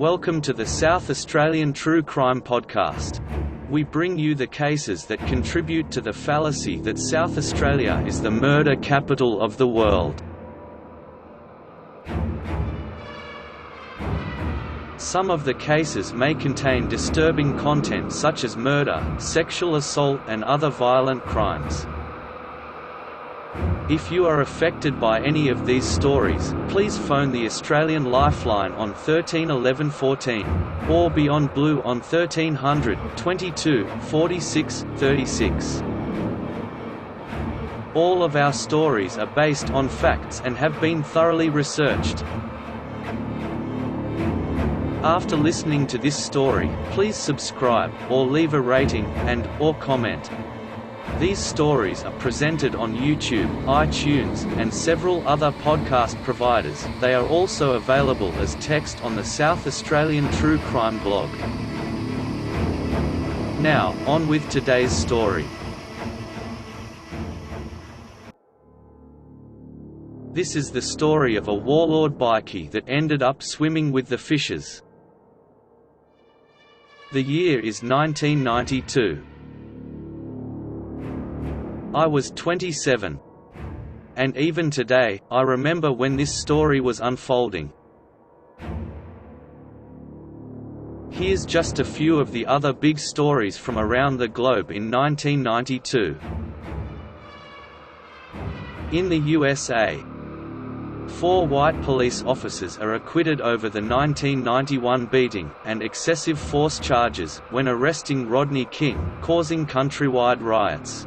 Welcome to the South Australian True Crime Podcast. We bring you the cases that contribute to the fallacy that South Australia is the murder capital of the world. Some of the cases may contain disturbing content such as murder, sexual assault and other violent crimes. If you are affected by any of these stories, please phone the Australian Lifeline on 13 11 14, or Beyond Blue on 1300 22 46 36. All of our stories are based on facts and have been thoroughly researched. After listening to this story, please subscribe, or leave a rating, or comment. These stories are presented on YouTube, iTunes, and several other podcast providers. They are also available as text on the South Australian True Crime blog. Now, on with today's story. This is the story of a Warlord Bikie that ended up swimming with the fishes. The year is 1992. I was 27. And even today, I remember when this story was unfolding. Here's just a few of the other big stories from around the globe in 1992. In the USA, 4 white police officers are acquitted over the 1991 beating and excessive force charges when arresting Rodney King, causing countrywide riots.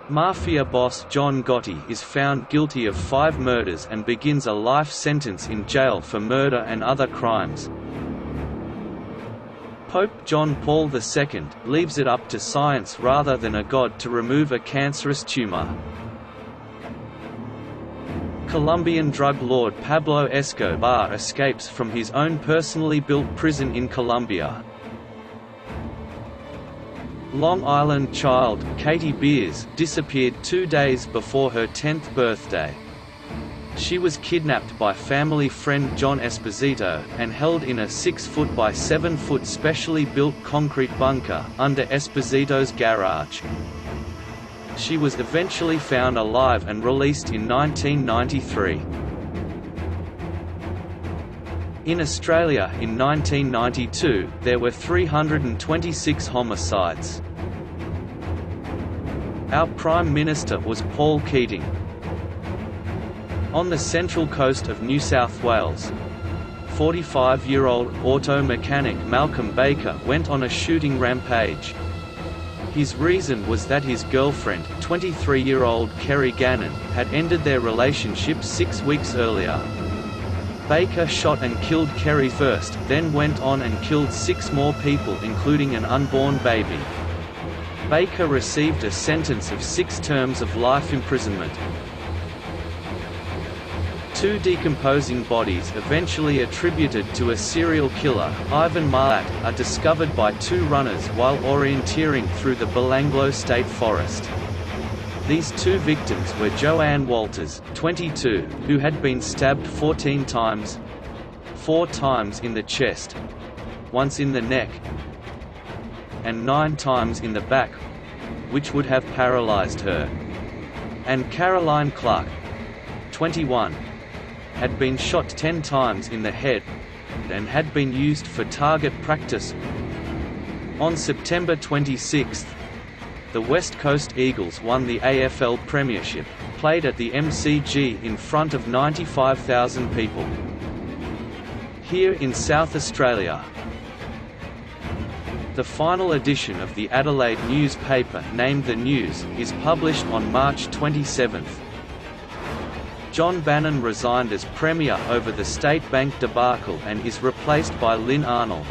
Mafia boss John Gotti is found guilty of 5 murders and begins a life sentence in jail for murder and other crimes. Pope John Paul II leaves it up to science rather than a god to remove a cancerous tumor. Colombian drug lord Pablo Escobar escapes from his own personally built prison in Colombia. Long Island child, Katie Beers, disappeared 2 days before her 10th birthday. She was kidnapped by family friend John Esposito, and held in a 6-foot by 7-foot specially built concrete bunker, under Esposito's garage. She was eventually found alive and released in 1993. In Australia in 1992, there were 326 homicides. Our Prime Minister was Paul Keating. On the central coast of New South Wales, 45-year-old auto mechanic Malcolm Baker went on a shooting rampage. His reason was that his girlfriend, 23-year-old Kerry Gannon, had ended their relationship 6 weeks earlier. Baker shot and killed Kerry first, then went on and killed 6 more people including an unborn baby. Baker received a sentence of 6 terms of life imprisonment. 2 decomposing bodies eventually attributed to a serial killer, Ivan Milat, are discovered by 2 runners while orienteering through the Belanglo State Forest. These 2 victims were Joanne Walters, 22, who had been stabbed 14 times, 4 times in the chest, once in the neck, and 9 times in the back, which would have paralyzed her, and Caroline Clark, 21, had been shot 10 times in the head, and had been used for target practice. On September 26, the West Coast Eagles won the AFL Premiership, played at the MCG in front of 95,000 people. Here in South Australia, the final edition of the Adelaide newspaper named The News is published on March 27. John Bannon resigned as Premier over the State Bank debacle and is replaced by Lynn Arnold.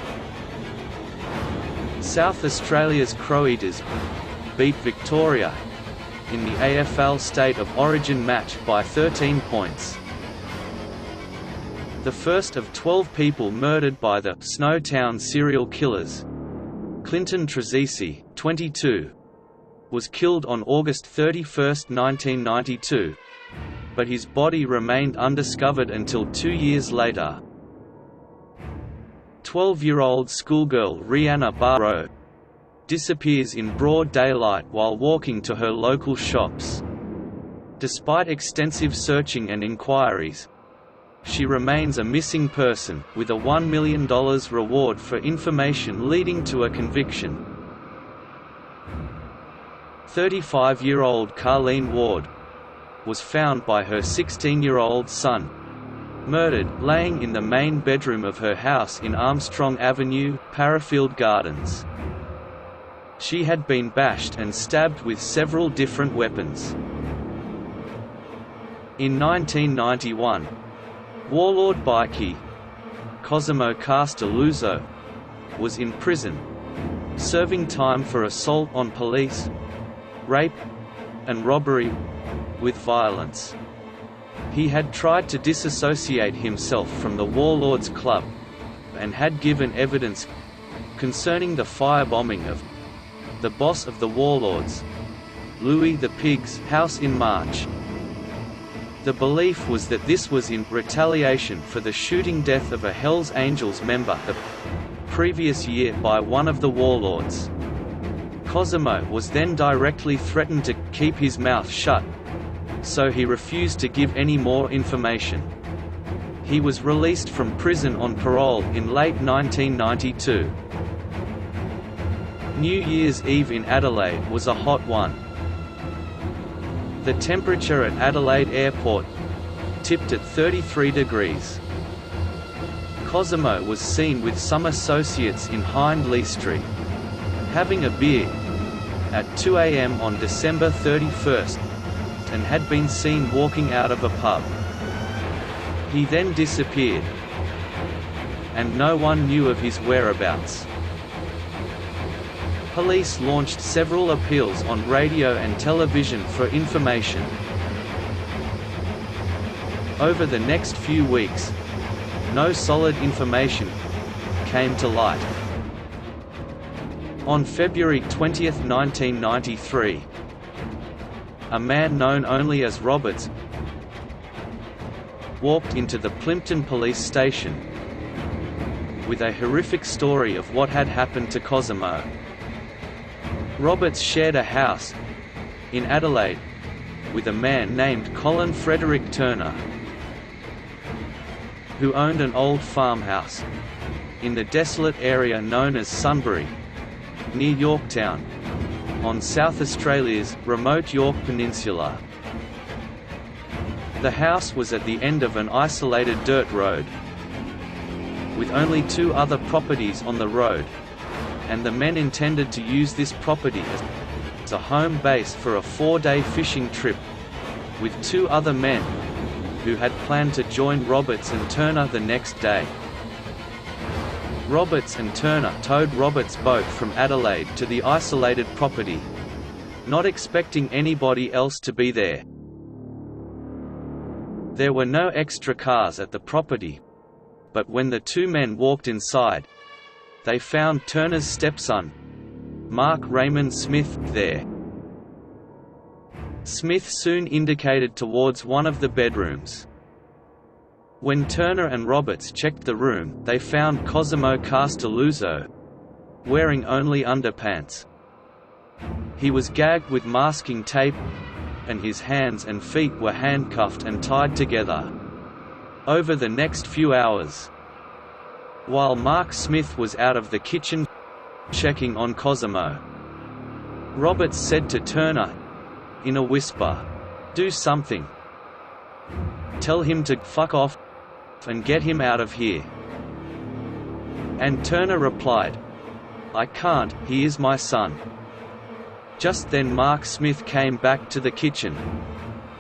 South Australia's Crow-Eaters beat Victoria in the AFL State of Origin match by 13 points. The first of 12 people murdered by the Snowtown serial killers, Clinton Trezisi, 22, was killed on August 31, 1992, but his body remained undiscovered until 2 years later. 12-year-old schoolgirl Rihanna Barrow disappears in broad daylight while walking to her local shops. Despite extensive searching and inquiries, she remains a missing person, with a $1 million reward for information leading to a conviction. 35-year-old Carleen Ward was found by her 16-year-old son, murdered, laying in the main bedroom of her house in Armstrong Avenue, Parafield Gardens. She had been bashed and stabbed with several different weapons. In 1991, Warlord Bikie, Cosimo Castelluzzo, was in prison, serving time for assault on police, rape, and robbery with violence. He had tried to disassociate himself from the Warlords Club, and had given evidence concerning the firebombing of the boss of the Warlords, Louis the Pig's house in March. The belief was that this was in retaliation for the shooting death of a Hells Angels member the previous year by one of the Warlords. Cosimo was then directly threatened to keep his mouth shut, so he refused to give any more information. He was released from prison on parole in late 1992. New Year's Eve in Adelaide was a hot one. The temperature at Adelaide Airport tipped at 33 degrees. Cosimo was seen with some associates in Hindley Street, having a beer, at 2 a.m. on December 31st, and had been seen walking out of a pub. He then disappeared, and no one knew of his whereabouts. Police launched several appeals on radio and television for information. Over the next few weeks, no solid information came to light. On February 20, 1993, a man known only as Roberts walked into the Plympton police station with a horrific story of what had happened to Cosimo. Roberts shared a house in Adelaide with a man named Colin Frederick Turner, who owned an old farmhouse in the desolate area known as Sunbury, near Yorktown, on South Australia's remote York Peninsula. The house was at the end of an isolated dirt road, with only 2 other properties on the road, and the men intended to use this property as a home base for a 4-day fishing trip, with 2 other men who had planned to join Roberts and Turner the next day. Roberts and Turner towed Roberts' boat from Adelaide to the isolated property, not expecting anybody else to be there. There were no extra cars at the property, but when the 2 men walked inside, they found Turner's stepson, Mark Raymond Smith, there. Smith soon indicated towards one of the bedrooms. When Turner and Roberts checked the room, they found Cosimo Castelluzzo wearing only underpants. He was gagged with masking tape, and his hands and feet were handcuffed and tied together. Over the next few hours, while Mark Smith was out of the kitchen checking on Cosimo, Roberts said to Turner, in a whisper, "Do something. Tell him to fuck off and get him out of here." And Turner replied, "I can't, he is my son." Just then Mark Smith came back to the kitchen.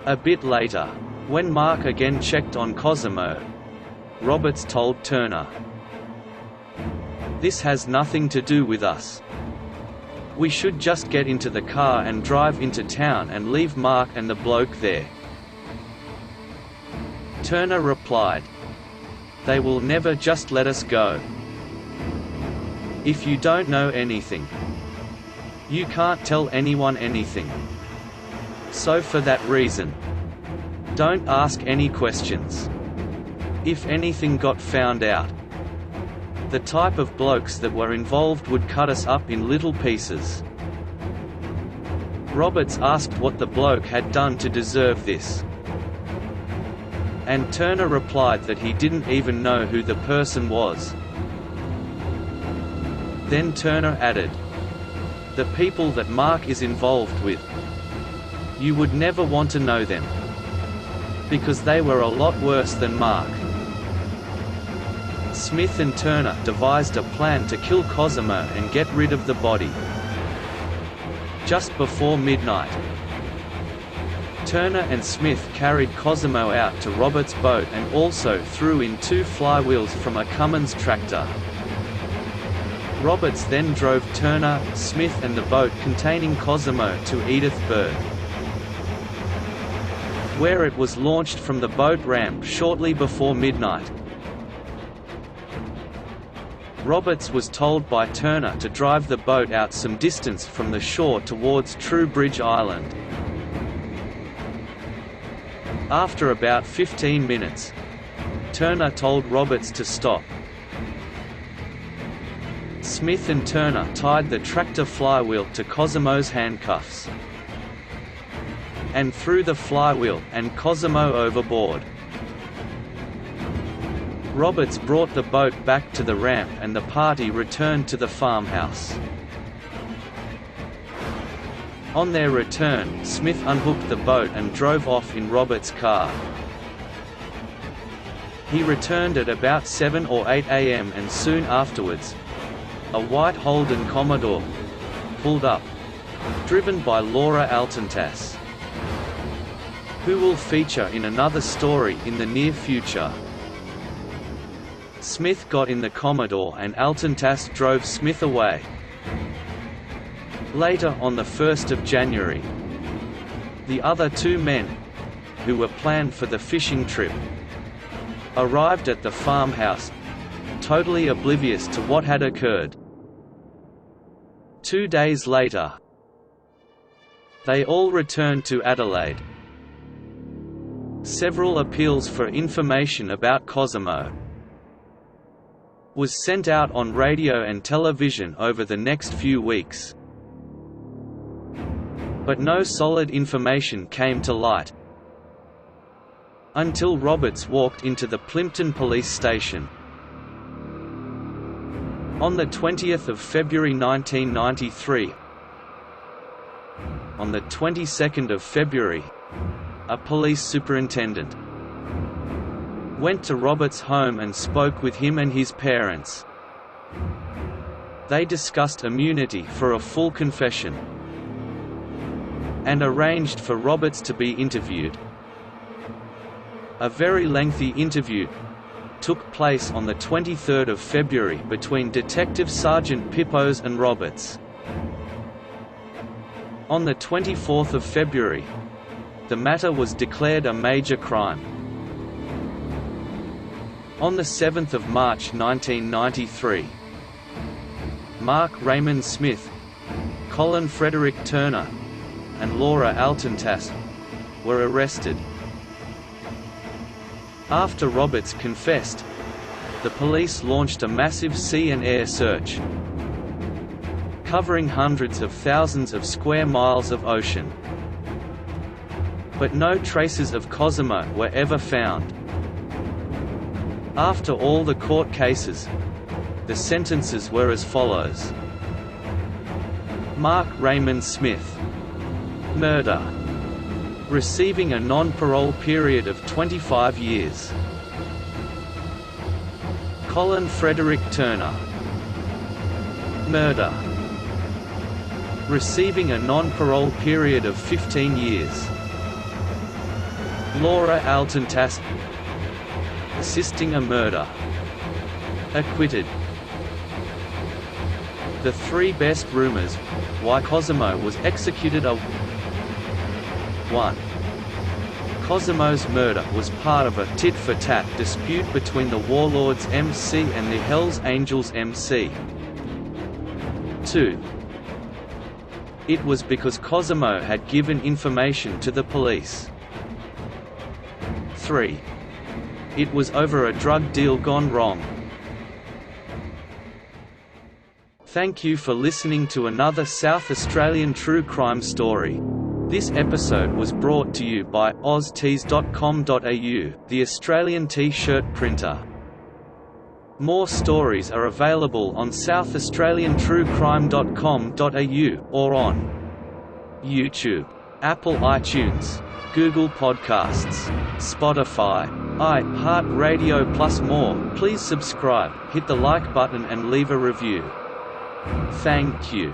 A bit later, when Mark again checked on Cosimo, Roberts told Turner, "This has nothing to do with us. We should just get into the car and drive into town and leave Mark and the bloke there." Turner replied, "They will never just let us go. If you don't know anything, you can't tell anyone anything. So for that reason, don't ask any questions. If anything got found out, The type of blokes that were involved would cut us up in little pieces. Roberts asked what the bloke had done to deserve this. And Turner replied that he didn't even know who the person was. Then Turner added, "The people that Mark is involved with. You would never want to know them. Because they were a lot worse than Mark." Smith and Turner devised a plan to kill Cosimo and get rid of the body. Just before midnight, Turner and Smith carried Cosimo out to Roberts' boat and also threw in 2 flywheels from a Cummins tractor. Roberts then drove Turner, Smith and the boat containing Cosimo to Edithburg, where it was launched from the boat ramp shortly before midnight. Roberts was told by Turner to drive the boat out some distance from the shore towards Trowbridge Island. After about 15 minutes, Turner told Roberts to stop. Smith and Turner tied the tractor flywheel to Cosimo's handcuffs and threw the flywheel and Cosimo overboard. Roberts brought the boat back to the ramp and the party returned to the farmhouse. On their return, Smith unhooked the boat and drove off in Roberts' car. He returned at about 7 or 8 a.m. and soon afterwards, a white Holden Commodore pulled up, driven by Laura Altentas, who will feature in another story in the near future. Smith got in the Commodore and Altentas drove Smith away. Later on the 1st of January, the other 2 men, who were planned for the fishing trip, arrived at the farmhouse, totally oblivious to what had occurred. 2 days later, they all returned to Adelaide. Several appeals for information about Cosimo was sent out on radio and television over the next few weeks. But no solid information came to light until Roberts walked into the Plympton police station. On the 20th of February 1993, on the 22nd of February, a police superintendent went to Roberts' home and spoke with him and his parents. They discussed immunity for a full confession and arranged for Roberts to be interviewed. A very lengthy interview took place on the 23rd of February between Detective Sergeant Pippos and Roberts. On the 24th of February, the matter was declared a major crime. On the 7th of March 1993, Mark Raymond Smith, Colin Frederick Turner, and Laura Altentas were arrested. After Roberts confessed, the police launched a massive sea and air search, covering hundreds of thousands of square miles of ocean. But no traces of Cosimo were ever found. After all the court cases, the sentences were as follows: Mark Raymond Smith, murder, receiving a non-parole period of 25 years. Colin Frederick Turner, murder, receiving a non-parole period of 15 years. Laura Altentas, assisting a murder, acquitted. The 3 best rumors why Cosimo was executed are: 1. Cosimo's murder was part of a tit-for-tat dispute between the Warlords MC and the Hells Angels MC. 2. It was because Cosimo had given information to the police. 3. It was over a drug deal gone wrong. Thank you for listening to another South Australian true crime story. This episode was brought to you by oztees.com.au, the Australian t-shirt printer. More stories are available on southaustraliantruecrime.com.au, or on YouTube, Apple iTunes, Google Podcasts, Spotify, iHeartRadio plus more. Please subscribe, hit the like button and leave a review. Thank you.